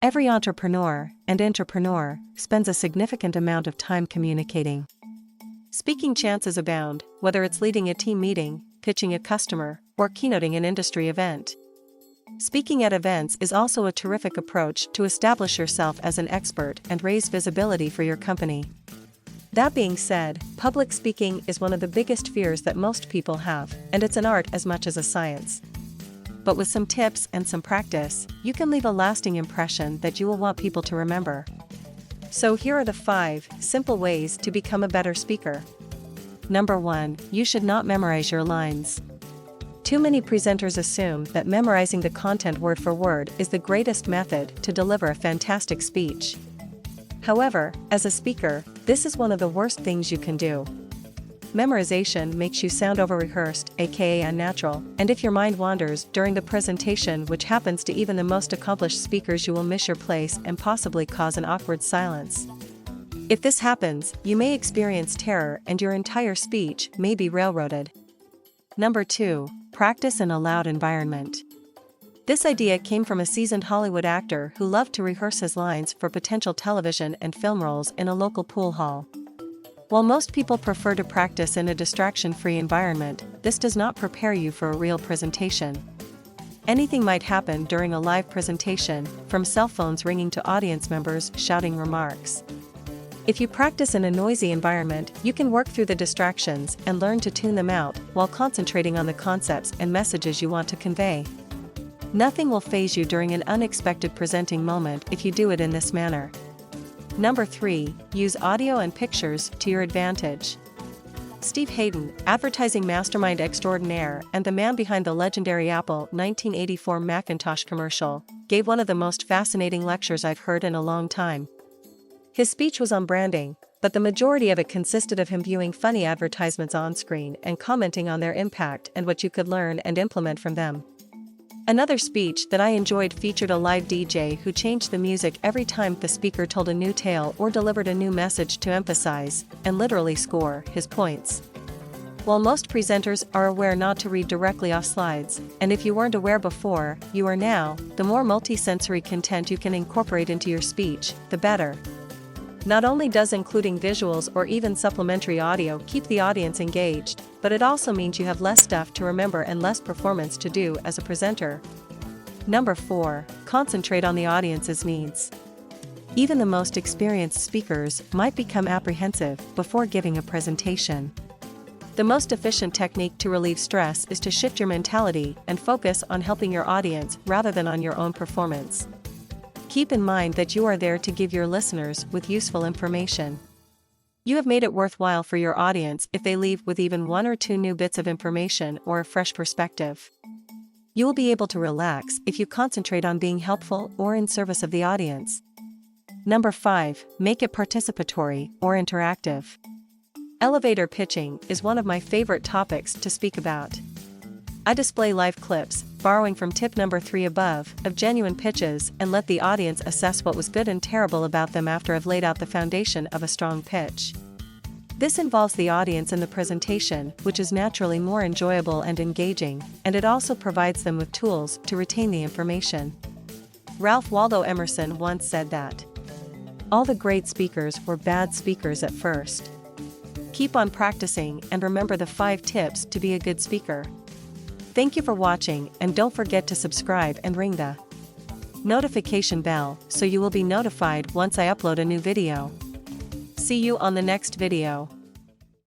Every entrepreneur and intrapreneur spends a significant amount of time communicating. Speaking chances abound, whether it's leading a team meeting, pitching a customer, or keynoting an industry event. Speaking at events is also a terrific approach to establish yourself as an expert and raise visibility for your company. That being said, public speaking is one of the biggest fears that most people have, and it's an art as much as a science. But with some tips and some practice, you can leave a lasting impression that you will want people to remember. So here are the 5 simple ways to become a better speaker. Number 1, you should not memorize your lines. Too many presenters assume that memorizing the content word for word is the greatest method to deliver a fantastic speech. However, as a speaker, this is one of the worst things you can do. Memorization makes you sound over-rehearsed, aka unnatural, and if your mind wanders during the presentation, which happens to even the most accomplished speakers, you will miss your place and possibly cause an awkward silence. If this happens, you may experience terror and your entire speech may be railroaded. Number 2, practice in a loud environment. This idea came from a seasoned Hollywood actor who loved to rehearse his lines for potential television and film roles in a local pool hall. While most people prefer to practice in a distraction-free environment, this does not prepare you for a real presentation. Anything might happen during a live presentation, from cell phones ringing to audience members shouting remarks. If you practice in a noisy environment, you can work through the distractions and learn to tune them out while concentrating on the concepts and messages you want to convey. Nothing will faze you during an unexpected presenting moment if you do it in this manner. Number 3, use audio and pictures to your advantage. Steve Hayden, advertising mastermind extraordinaire and the man behind the legendary Apple 1984 Macintosh commercial, gave one of the most fascinating lectures I've heard in a long time. His speech was on branding, but the majority of it consisted of him viewing funny advertisements on screen and commenting on their impact and what you could learn and implement from them. Another speech that I enjoyed featured a live DJ who changed the music every time the speaker told a new tale or delivered a new message to emphasize, and literally score, his points. While most presenters are aware not to read directly off slides, and if you weren't aware before, you are now, the more multi-sensory content you can incorporate into your speech, the better. Not only does including visuals or even supplementary audio keep the audience engaged, but it also means you have less stuff to remember and less performance to do as a presenter. Number 4, concentrate on the audience's needs. Even the most experienced speakers might become apprehensive before giving a presentation. The most efficient technique to relieve stress is to shift your mentality and focus on helping your audience rather than on your own performance. Keep in mind that you are there to give your listeners with useful information. You have made it worthwhile for your audience if they leave with even 1 or 2 new bits of information or a fresh perspective. You will be able to relax if you concentrate on being helpful or in service of the audience. Number 5, make it participatory or interactive. Elevator pitching is one of my favorite topics to speak about. I display live clips, borrowing from tip number 3 above, of genuine pitches and let the audience assess what was good and terrible about them after I've laid out the foundation of a strong pitch. This involves the audience in the presentation, which is naturally more enjoyable and engaging, and it also provides them with tools to retain the information. Ralph Waldo Emerson once said that all the great speakers were bad speakers at first. Keep on practicing and remember the 5 tips to be a good speaker. Thank you for watching, and don't forget to subscribe and ring the notification bell so you will be notified once I upload a new video. See you on the next video.